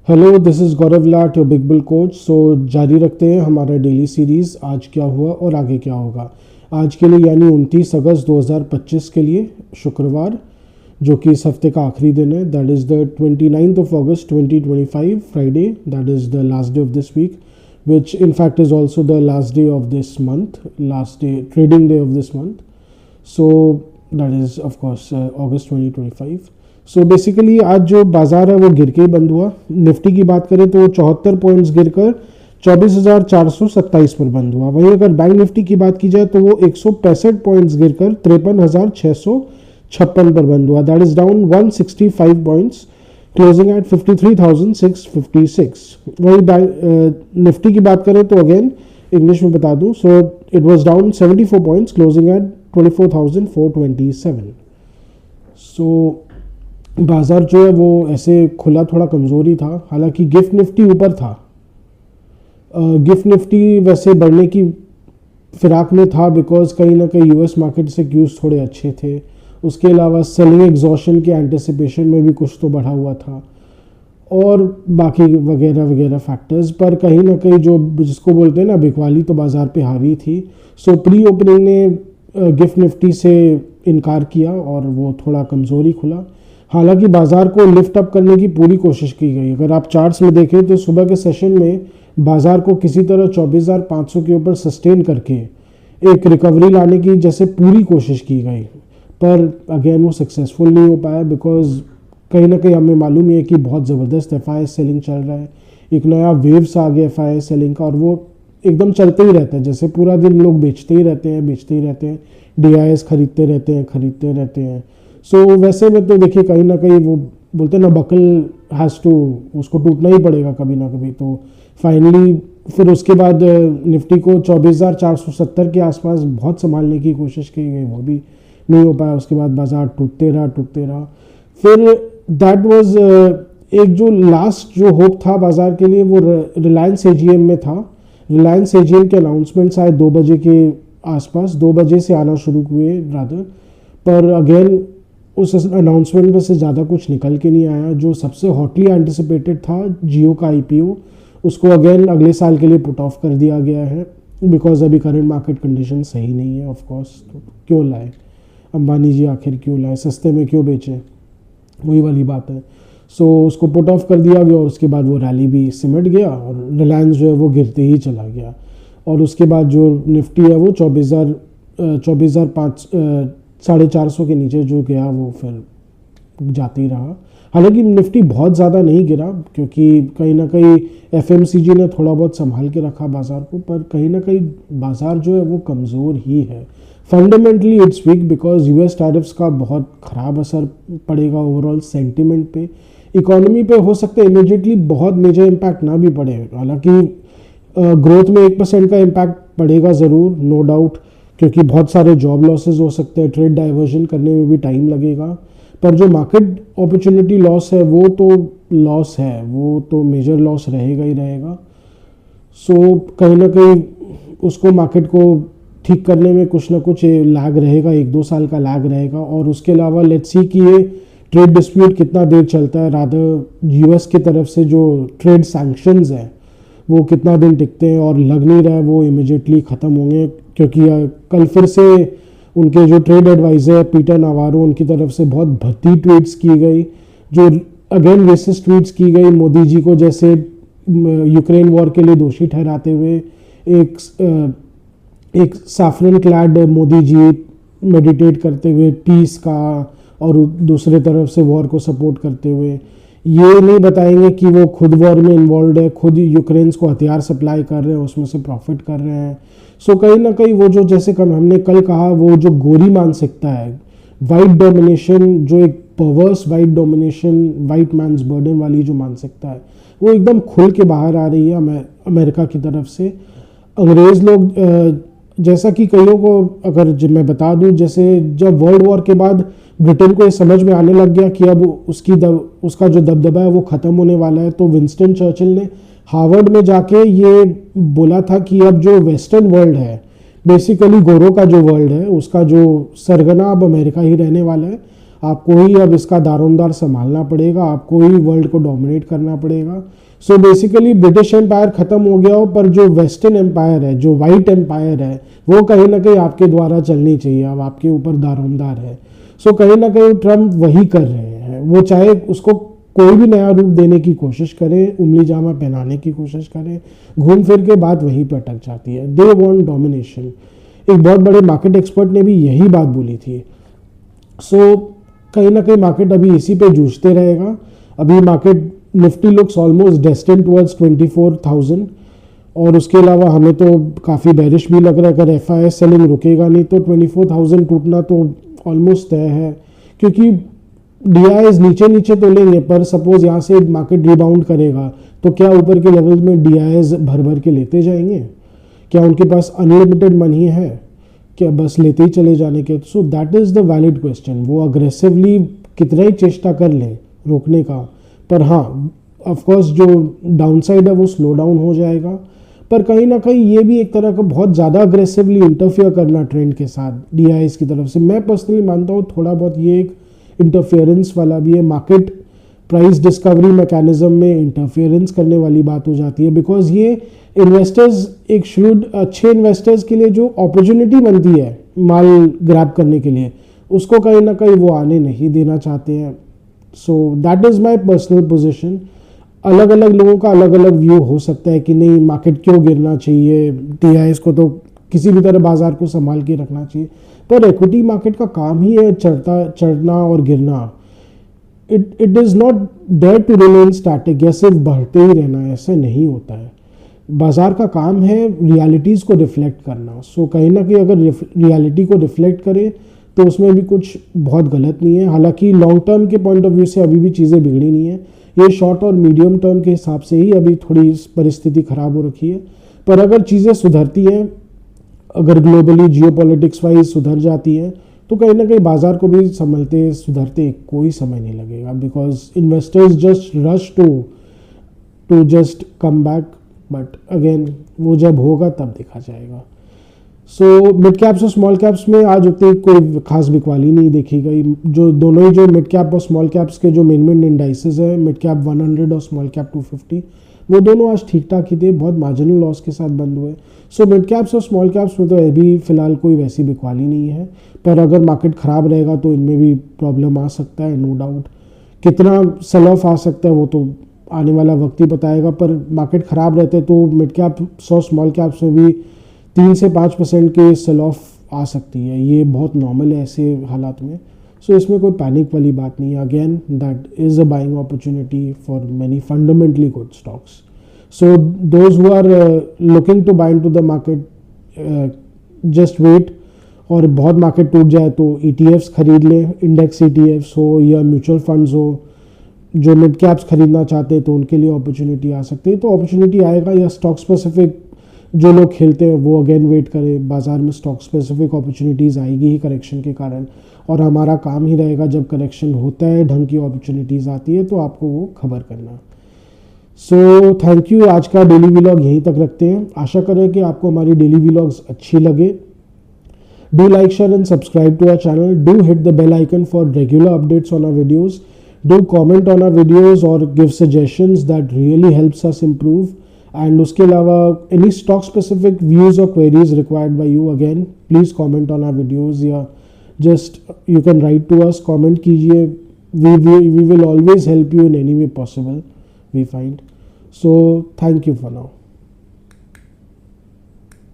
Hello, this is Gaurav लाट, your big bull coach. So जारी रखते हैं हमारा डेली सीरीज़ आज क्या हुआ और आगे क्या होगा। आज के लिए यानी 29 अगस्त 2025 के लिए शुक्रवार, जो कि इस हफ्ते का आखिरी दिन है। That is the 29th of August 2025 Friday. That is the last day of this week, which in fact is also the last day of this month, last day trading day of this month. So that is of course August 2025. So basically आज जो बाजार है वो गिर के ही बंद हुआ। Nifty की बात करें तो 74 पॉइंट्स गिरकर 24,427 पर बंद हुआ। वहीं अगर बैंक निफ्टी की बात की जाए तो वो 165 पॉइंट्स गिरकर 53,656 पर बंद हुआ। That is down 165 points, closing at 53,656। वहीं निफ्टी की बात करें तो अगेन इंग्लिश में बता दूं, so it was down 74 points, closing at 24,427। So बाजार जो है वो ऐसे खुला थोड़ा कमज़ोरी था। हालांकि गिफ्ट निफ्टी ऊपर था। गिफ्ट निफ्टी वैसे बढ़ने की फिराक में था बिकॉज कहीं ना कहीं यूएस मार्केट से क्यूज थोड़े अच्छे थे। उसके अलावा सेलिंग एग्जॉशन के एंटिसिपेशन में भी कुछ तो बढ़ा हुआ था और बाकी वगैरह वगैरह फैक्टर्स। पर कहीं ना कहीं जो जिसको बोलते हैं ना बिकवाली, तो बाजार पे हावी थी। सो प्री ओपनिंग ने गिफ्ट निफ्टी से इनकार किया और वो थोड़ा कमज़ोरी खुला। हालांकि बाजार को लिफ्ट अप करने की पूरी कोशिश की गई। अगर आप चार्ट्स में देखें तो सुबह के सेशन में बाजार को किसी तरह 24,500 के ऊपर सस्टेन करके एक रिकवरी लाने की जैसे पूरी कोशिश की गई, पर अगेन वो सक्सेसफुल नहीं हो पाया बिकॉज कहीं ना कहीं हमें मालूम ही है कि बहुत ज़बरदस्त एफआईएस सेलिंग चल रहा है। एक नया वेव्स आ गया एफआईएस सेलिंग का और वो एकदम चलते ही रहता है। जैसे पूरा दिन लोग बेचते ही रहते हैं, डीआईएस खरीदते रहते हैं। सो वैसे में तो देखिए कहीं ना कहीं वो बोलते हैं ना, बकल हैज़ टू, उसको टूटना ही पड़ेगा कभी ना कभी। तो फाइनली फिर उसके बाद निफ्टी को 24,470 के आसपास बहुत संभालने की कोशिश की गई, वो भी नहीं हो पाया। उसके बाद बाजार टूटते रहा। फिर दैट वाज एक जो लास्ट जो होप था बाजार के लिए वो रिलायंस एजीएम में था। रिलायंस एजीएम के अनाउंसमेंट्स आए 2 बजे के आसपास, 2 बजे से आना शुरू हुए रादर। पर अगेन उस अनाउंसमेंट में से ज़्यादा कुछ निकल के नहीं आया। जो सबसे हॉटली एंटिसिपेटेड था जियो का आईपीओ, उसको अगेन अगले साल के लिए पुट ऑफ कर दिया गया है बिकॉज अभी करंट मार्केट कंडीशन सही नहीं है। ऑफ कोर्स, तो क्यों लाए अंबानी जी, आखिर क्यों लाए, सस्ते में क्यों बेचे, वही वाली बात है। सो उसको पुट ऑफ कर दिया गया और उसके बाद वो रैली भी सिमट गया और रिलायंस जो है वो गिरते ही चला गया। और उसके बाद जो निफ्टी है वो 24,450 के नीचे जो गया वो फिर जाते ही रहा। हालांकि निफ्टी बहुत ज़्यादा नहीं गिरा क्योंकि कहीं ना कहीं एफएमसीजी ने थोड़ा बहुत संभाल के रखा बाज़ार को, पर कहीं ना कहीं बाज़ार जो है वो कमज़ोर ही है। Fundamentally it's weak because US tariffs का बहुत ख़राब असर पड़ेगा ओवरऑल सेंटिमेंट पे, इकोनॉमी पे। हो सकता है इमीडिएटली बहुत मेजर इम्पैक्ट ना भी पड़े। हालांकि ग्रोथ में 1% का इम्पैक्ट पड़ेगा ज़रूर, नो डाउट, क्योंकि बहुत सारे जॉब लॉसेज हो सकते हैं, ट्रेड डाइवर्जन करने में भी टाइम लगेगा। पर जो मार्केट अपॉर्चुनिटी लॉस है वो तो लॉस है, वो तो मेजर लॉस रहेगा ही रहेगा। सो कहीं ना कहीं उसको मार्केट को ठीक करने में कुछ ना कुछ लैग रहेगा, 1-2 साल का लैग रहेगा। और उसके अलावा लेट्स सी कि ये ट्रेड डिस्प्यूट कितना देर चलता है, रादर यूएस की तरफ से जो ट्रेड सैंक्शंस है वो कितना दिन टिकते हैं। और लग नहीं रहा है वो इमिजिएटली ख़त्म होंगे क्योंकि कल फिर से उनके जो ट्रेड एडवाइज़र पीटर नावारो, उनकी तरफ से बहुत भद्दी ट्वीट्स की गई, जो अगेन रेसिस्ट ट्वीट्स की गई मोदी जी को, जैसे यूक्रेन वॉर के लिए दोषी ठहराते हुए एक saffron clad Modi ji meditate करते हुए पीस का और दूसरे तरफ से वॉर को सपोर्ट करते हुए। ये नहीं बताएंगे कि वो खुद वॉर में इन्वॉल्व है, खुद यूक्रेन को हथियार सप्लाई कर रहे हैं, उसमें से प्रॉफिट कर रहे हैं। सो कहीं ना कहीं वो जो जैसे हमने कल कहा, वो जो गोरी मानसिकता है, वाइट डोमिनेशन, जो एक perverse white domination, white man's burden वाली जो मानसिकता है, वो एकदम खुल के बाहर आ रही है अमेरिका की तरफ से। अंग्रेज़ लोग, जैसा कि कईयों को अगर मैं बता दूं, जैसे जब वर्ल्ड वॉर के बाद ब्रिटेन को ये समझ में आने लग गया कि अब उसका जो दबदबा है वो ख़त्म होने वाला है, तो विंस्टन चर्चिल ने हार्वर्ड में जाके ये बोला था कि अब जो वेस्टर्न वर्ल्ड है, बेसिकली गोरों का जो वर्ल्ड है, उसका जो सरगना अब अमेरिका ही रहने वाला है। आपको ही अब इसका दारोमदार संभालना पड़ेगा, आपको ही वर्ल्ड को डोमिनेट करना पड़ेगा। सो बेसिकली ब्रिटिश एम्पायर ख़त्म हो गया हो, पर जो वेस्टर्न एम्पायर है, जो वाइट एम्पायर है, वो कहीं ना कहीं आपके द्वारा चलनी चाहिए, अब आपके ऊपर दारोमदार है। सो कहीं ना कहीं ट्रम्प वही कर रहे हैं, वो चाहे उसको कोई भी नया रूप देने की कोशिश करे, उंगली जामा पहनाने की कोशिश करे, घूम फिर के बात वहीं पर अटक जाती है। They want domination. एक बहुत बड़े मार्केट एक्सपर्ट ने भी यही बात बोली थी। सो कहीं ना कहीं मार्केट अभी इसी पे जूझते रहेगा। अभी market Nifty looks almost destined towards 24,000, और उसके अलावा हमें तो काफ़ी बेरिश भी लग रहा है। अगर FII सेलिंग रुकेगा नहीं तो 24,000 टूटना तो ऑलमोस्ट तय है, क्योंकि DIs नीचे नीचे तो लेंगे, पर सपोज यहाँ से मार्केट रिबाउंड करेगा तो क्या ऊपर के लेवल में DIs भर भर के लेते जाएंगे? क्या उनके पास अनलिमिटेड मनी है? क्या बस लेते ही चले जाने के? So that is the valid question. वो अग्रेसिवली कितना ही चेष्टा कर लें रोकने का, पर हाँ ऑफकोर्स जो डाउनसाइड है वो स्लो डाउन हो जाएगा। पर कहीं ना कहीं ये भी एक तरह का बहुत ज़्यादा अग्रेसिवली इंटरफियर करना ट्रेंड के साथ DIs की तरफ से, मैं पर्सनली मानता हूँ थोड़ा बहुत ये एक इंटरफेरेंस वाला भी है। मार्केट प्राइस डिस्कवरी मैकेनिज्म में इंटरफेरेंस करने वाली बात हो जाती है, बिकॉज ये इन्वेस्टर्स, एक श्रूड अच्छे इन्वेस्टर्स के लिए जो अपॉर्चुनिटी बनती है माल ग्रैब करने के लिए, उसको कहीं ना कहीं वो आने नहीं देना चाहते हैं। So that is my personal position. अलग अलग लोगों का अलग अलग व्यू हो सकता है कि नहीं मार्केट क्यों गिरना चाहिए, DIs को तो किसी भी तरह बाजार को संभाल के रखना चाहिए, पर इक्विटी मार्केट का काम ही है चढ़ना और गिरना। It is not there to remain static, या सिर्फ बढ़ते ही रहना, ऐसे नहीं होता है। बाजार का काम है रियलिटीज़ को रिफ्लेक्ट करना। सो कहीं ना कहीं अगर रियलिटी को रिफ्लेक्ट करे तो उसमें भी कुछ बहुत गलत नहीं है। हालांकि लॉन्ग टर्म के पॉइंट ऑफ व्यू से अभी भी चीज़ें बिगड़ी नहीं है, ये शॉर्ट और मीडियम टर्म के हिसाब से ही अभी थोड़ी परिस्थिति ख़राब हो रखी है। पर अगर चीज़ें सुधरती हैं, अगर ग्लोबली जियोपॉलिटिक्स वाइज सुधर जाती है, तो कहीं ना कहीं बाजार को भी संभलते सुधरते कोई समय नहीं लगेगा, because investors just rush to just come back. But again वो जब होगा तब देखा जाएगा। सो मिड कैप्स और स्मॉल कैप्स में आज उतनी कोई खास बिकवाली नहीं देखी गई। जो दोनों ही जो मिड कैप और स्मॉल कैप्स के जो मेन इंडाइसेस हैं, मिड कैप 100 और स्मॉल कैप 250, वो दोनों आज ठीक ठाक ही थे, बहुत मार्जिनल लॉस के साथ बंद हुए। सो मिड कैप्स और स्मॉल कैप्स में तो अभी फिलहाल कोई वैसी बिकवाली नहीं है, पर अगर मार्केट ख़राब रहेगा तो इनमें भी प्रॉब्लम आ सकता है, नो डाउट। कितना सेल ऑफ आ सकता है वो तो आने वाला वक्त ही बताएगा, पर मार्केट ख़राब रहते तो मिड कैप 100 स्मॉल कैप्स में भी 3 से 5% के सेल ऑफ आ सकती है। ये बहुत नॉर्मल है ऐसे हालात में। सो इसमें कोई पैनिक वाली बात नहीं है। Again that is a buying opportunity for many fundamentally good stocks. So those who are looking to buy into the market just wait, और बहुत मार्केट टूट जाए तो ETFs खरीद लें, इंडेक्स ETFs हो या म्यूचुअल फंड्स हो। जो मिड कैप्स खरीदना चाहते हैं तो उनके लिए अपॉर्चुनिटी आ सकती है, तो अपॉर्चुनिटी आएगा। या स्टॉक स्पेसिफिक जो लोग खेलते हैं वो अगेन वेट करें, बाजार में स्टॉक स्पेसिफिक अपॉर्चुनिटीज़ आएगी ही करेक्शन के कारण, और हमारा काम ही रहेगा जब करेक्शन होता है, ढंग की अपॉर्चुनिटीज़ आती है तो आपको वो खबर करना। So thank you. आज का डेली व्लॉग यहीं तक रखते हैं। आशा करें कि आपको हमारी डेली व्लॉग्स अच्छी लगे। Do like, share and subscribe to our channel. Do hit the bell icon for regular updates on our videos. Do comment on our videos or give suggestions, that really helps us improve. And उसके अलावा any stock specific views or queries required by you, again please comment on our videos, या just you can write to us, comment कीजिए। we will always help you in any way possible we find. So thank you for now.